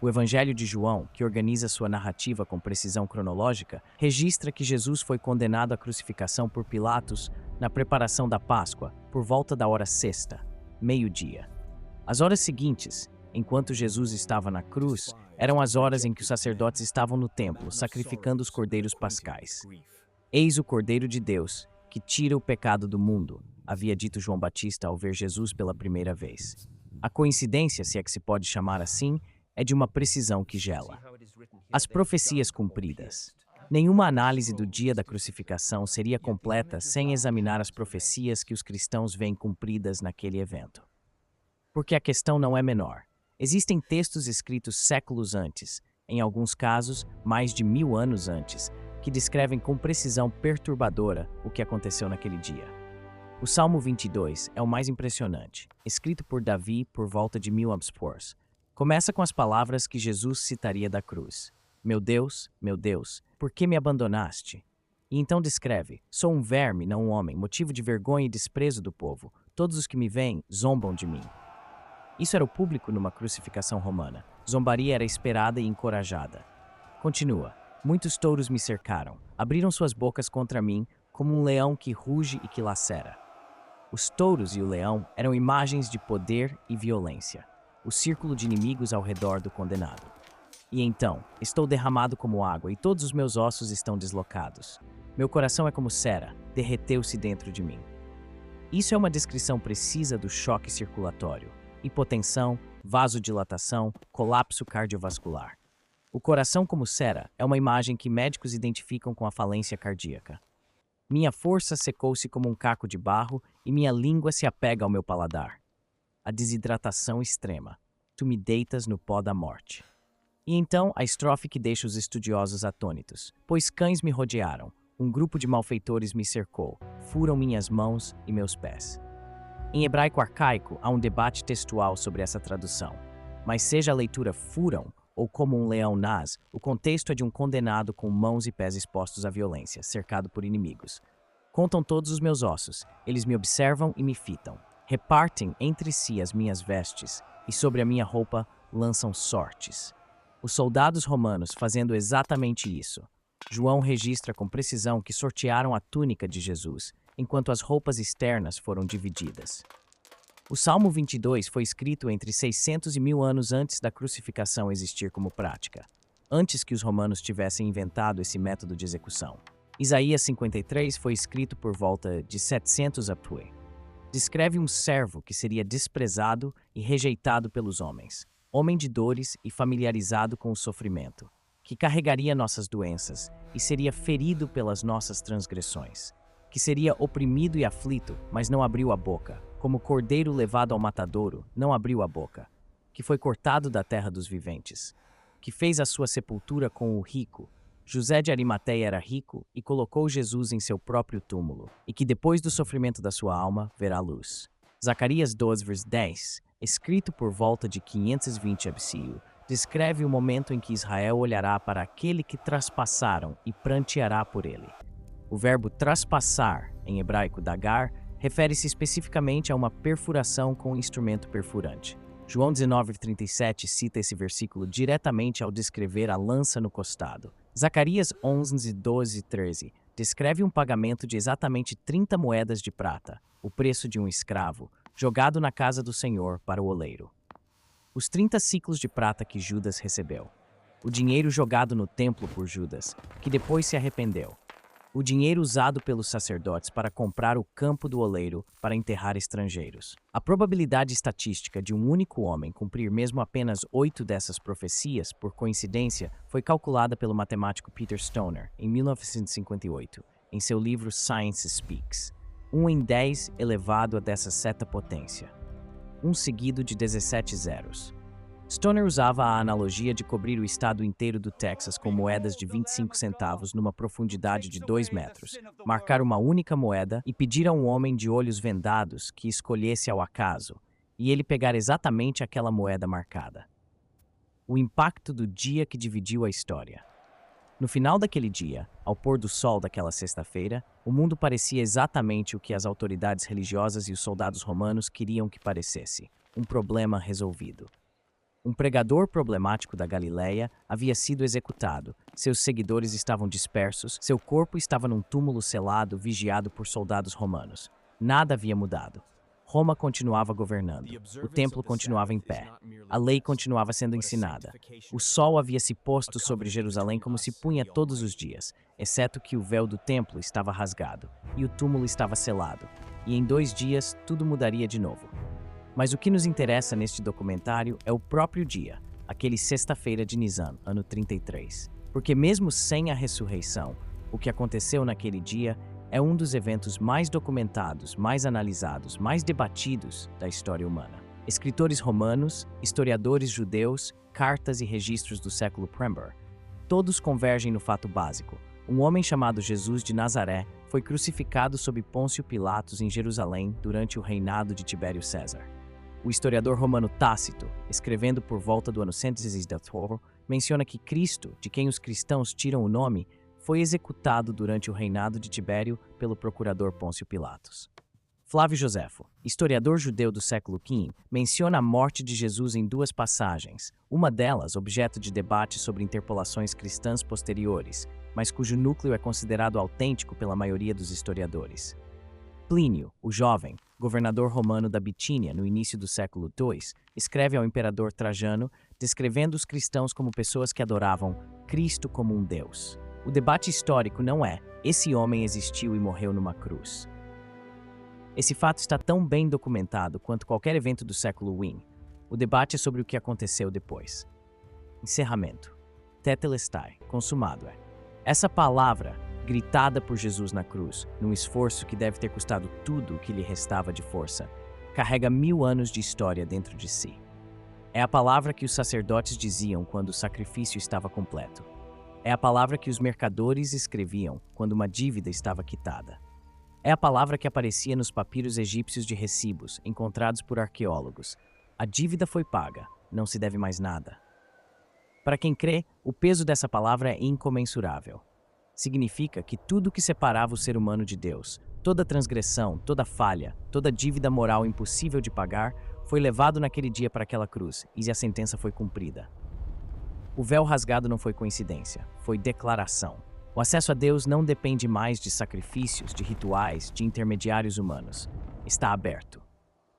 O Evangelho de João, que organiza sua narrativa com precisão cronológica, registra que Jesus foi condenado à crucificação por Pilatos na preparação da Páscoa, por volta da hora sexta, meio-dia. As horas seguintes, enquanto Jesus estava na cruz, eram as horas em que os sacerdotes estavam no templo, sacrificando os cordeiros pascais. Eis o Cordeiro de Deus, que tira o pecado do mundo, havia dito João Batista ao ver Jesus pela primeira vez. A coincidência, se é que se pode chamar assim, é de uma precisão que gela. As profecias cumpridas. Nenhuma análise do dia da crucificação seria completa sem examinar as profecias que os cristãos veem cumpridas naquele evento. Porque a questão não é menor. Existem textos escritos séculos antes, em alguns casos, mais de 1000 anos antes, que descrevem com precisão perturbadora o que aconteceu naquele dia. O Salmo 22 é o mais impressionante, escrito por Davi por volta de 1000 a.C. Começa com as palavras que Jesus citaria da cruz. Meu Deus, por que me abandonaste? E então descreve, sou um verme, não um homem, motivo de vergonha e desprezo do povo. Todos os que me veem zombam de mim. Isso era o público numa crucificação romana. Zombaria era esperada e encorajada. Continua. Muitos touros me cercaram, abriram suas bocas contra mim, como um leão que ruge e que lacera. Os touros e o leão eram imagens de poder e violência, o círculo de inimigos ao redor do condenado. E então, estou derramado como água e todos os meus ossos estão deslocados. Meu coração é como cera, derreteu-se dentro de mim. Isso é uma descrição precisa do choque circulatório, hipotensão, vasodilatação, colapso cardiovascular. O coração como cera é uma imagem que médicos identificam com a falência cardíaca. Minha força secou-se como um caco de barro e minha língua se apega ao meu paladar. A desidratação extrema. Tu me deitas no pó da morte. E então a estrofe que deixa os estudiosos atônitos. Pois cães me rodearam, um grupo de malfeitores me cercou, furam minhas mãos e meus pés. Em hebraico arcaico há um debate textual sobre essa tradução. Mas seja a leitura furam ou como um leão nas, o contexto é de um condenado com mãos e pés expostos à violência, cercado por inimigos. Contam todos os meus ossos, eles me observam e me fitam. Repartem entre si as minhas vestes, e sobre a minha roupa lançam sortes. Os soldados romanos fazendo exatamente isso. João registra com precisão que sortearam a túnica de Jesus, enquanto as roupas externas foram divididas. O Salmo 22 foi escrito entre 600 e 1000 anos antes da crucificação existir como prática, antes que os romanos tivessem inventado esse método de execução. Isaías 53 foi escrito por volta de 700 a.C. Descreve um servo que seria desprezado e rejeitado pelos homens, homem de dores e familiarizado com o sofrimento, que carregaria nossas doenças e seria ferido pelas nossas transgressões, que seria oprimido e aflito, mas não abriu a boca, como cordeiro levado ao matadouro, não abriu a boca, que foi cortado da terra dos viventes, que fez a sua sepultura com o rico. José de Arimateia era rico e colocou Jesus em seu próprio túmulo, e que depois do sofrimento da sua alma verá luz. Zacarias 12, vers 10, escrito por volta de 520 a.C., descreve o momento em que Israel olhará para aquele que traspassaram e pranteará por ele. O verbo traspassar, em hebraico dagar, refere-se especificamente a uma perfuração com um instrumento perfurante. João 19:37 cita esse versículo diretamente ao descrever a lança no costado. Zacarias 11, 12 e 13 descreve um pagamento de exatamente 30 moedas de prata, o preço de um escravo, jogado na casa do Senhor para o oleiro. Os 30 ciclos de prata que Judas recebeu. O dinheiro jogado no templo por Judas, que depois se arrependeu. O dinheiro usado pelos sacerdotes para comprar o campo do oleiro para enterrar estrangeiros. A probabilidade estatística de um único homem cumprir mesmo apenas 8 dessas profecias, por coincidência, foi calculada pelo matemático Peter Stoner, em 1958, em seu livro Science Speaks. 1 em 10 elevado a dessa seta potência. Um seguido de 17 zeros. Stoner usava a analogia de cobrir o estado inteiro do Texas com moedas de 25 centavos numa profundidade de 2 metros, marcar uma única moeda e pedir a um homem de olhos vendados que escolhesse ao acaso, e ele pegar exatamente aquela moeda marcada. O impacto do dia que dividiu a história. No final daquele dia, ao pôr do sol daquela sexta-feira, o mundo parecia exatamente o que as autoridades religiosas e os soldados romanos queriam que parecesse: um problema resolvido. Um pregador problemático da Galileia havia sido executado, seus seguidores estavam dispersos, seu corpo estava num túmulo selado, vigiado por soldados romanos. Nada havia mudado. Roma continuava governando, o templo continuava em pé, a lei continuava sendo ensinada. O sol havia se posto sobre Jerusalém como se punha todos os dias, exceto que o véu do templo estava rasgado e o túmulo estava selado, e em 2 dias tudo mudaria de novo. Mas o que nos interessa neste documentário é o próprio dia, aquele sexta-feira de Nisan, ano 33. Porque mesmo sem a ressurreição, o que aconteceu naquele dia é um dos eventos mais documentados, mais analisados, mais debatidos da história humana. Escritores romanos, historiadores judeus, cartas e registros do século I, todos convergem no fato básico. Um homem chamado Jesus de Nazaré foi crucificado sob Pôncio Pilatos em Jerusalém durante o reinado de Tibério César. O historiador romano Tácito, escrevendo por volta do ano 110, menciona que Cristo, de quem os cristãos tiram o nome, foi executado durante o reinado de Tibério pelo procurador Pôncio Pilatos. Flávio Joséfo, historiador judeu do século V, menciona a morte de Jesus em 2 passagens, uma delas objeto de debate sobre interpolações cristãs posteriores, mas cujo núcleo é considerado autêntico pela maioria dos historiadores. Plínio, o jovem, governador romano da Bitínia no início do século II, escreve ao imperador Trajano, descrevendo os cristãos como pessoas que adoravam Cristo como um Deus. O debate histórico não é esse homem existiu e morreu numa cruz. Esse fato está tão bem documentado quanto qualquer evento do século I. O debate é sobre o que aconteceu depois. Encerramento. Tetelestai, consumado é. Essa palavra, gritada por Jesus na cruz, num esforço que deve ter custado tudo o que lhe restava de força, carrega 1000 anos de história dentro de si. É a palavra que os sacerdotes diziam quando o sacrifício estava completo. É a palavra que os mercadores escreviam quando uma dívida estava quitada. É a palavra que aparecia nos papiros egípcios de recibos, encontrados por arqueólogos. A dívida foi paga, não se deve mais nada. Para quem crê, o peso dessa palavra é incomensurável. Significa que tudo que separava o ser humano de Deus, toda transgressão, toda falha, toda dívida moral impossível de pagar, foi levado naquele dia para aquela cruz, e a sentença foi cumprida. O véu rasgado não foi coincidência, foi declaração. O acesso a Deus não depende mais de sacrifícios, de rituais, de intermediários humanos. Está aberto.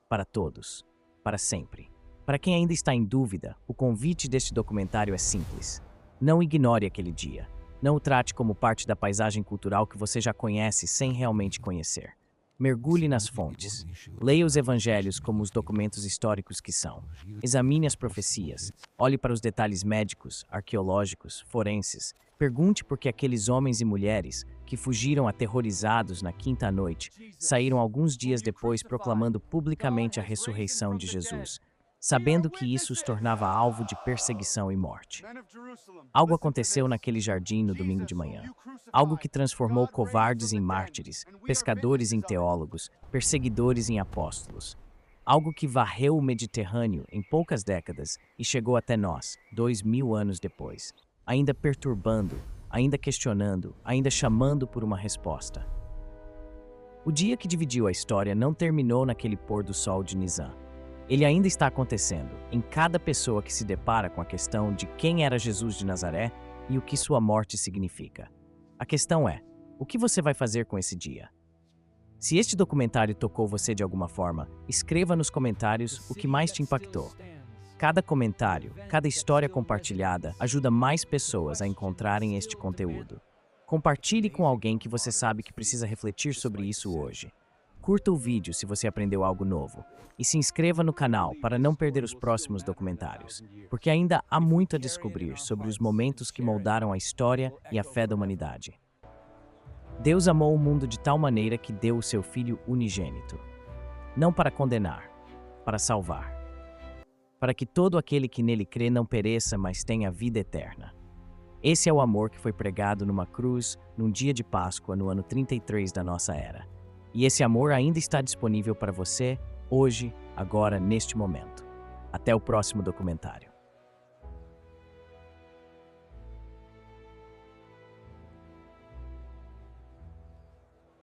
Para todos. Para sempre. Para quem ainda está em dúvida, o convite deste documentário é simples. Não ignore aquele dia. Não o trate como parte da paisagem cultural que você já conhece sem realmente conhecer. Mergulhe nas fontes. Leia os evangelhos como os documentos históricos que são. Examine as profecias. Olhe para os detalhes médicos, arqueológicos, forenses. Pergunte por que aqueles homens e mulheres, que fugiram aterrorizados na quinta noite, saíram alguns dias depois proclamando publicamente a ressurreição de Jesus, sabendo que isso os tornava alvo de perseguição e morte. Algo aconteceu naquele jardim no domingo de manhã. Algo que transformou covardes em mártires, pescadores em teólogos, perseguidores em apóstolos. Algo que varreu o Mediterrâneo em poucas décadas e chegou até nós, 2000 anos depois, ainda perturbando, ainda questionando, ainda chamando por uma resposta. O dia que dividiu a história não terminou naquele pôr do sol de Nisan. Ele ainda está acontecendo em cada pessoa que se depara com a questão de quem era Jesus de Nazaré e o que sua morte significa. A questão é, o que você vai fazer com esse dia? Se este documentário tocou você de alguma forma, escreva nos comentários o que mais te impactou. Cada comentário, cada história compartilhada ajuda mais pessoas a encontrarem este conteúdo. Compartilhe com alguém que você sabe que precisa refletir sobre isso hoje. Curta o vídeo se você aprendeu algo novo e se inscreva no canal para não perder os próximos documentários, porque ainda há muito a descobrir sobre os momentos que moldaram a história e a fé da humanidade. Deus amou o mundo de tal maneira que deu o seu Filho unigênito, não para condenar, para salvar, para que todo aquele que nele crê não pereça, mas tenha vida eterna. Esse é o amor que foi pregado numa cruz, num dia de Páscoa, no ano 33 da nossa era. E esse amor ainda está disponível para você, hoje, agora, neste momento. Até o próximo documentário.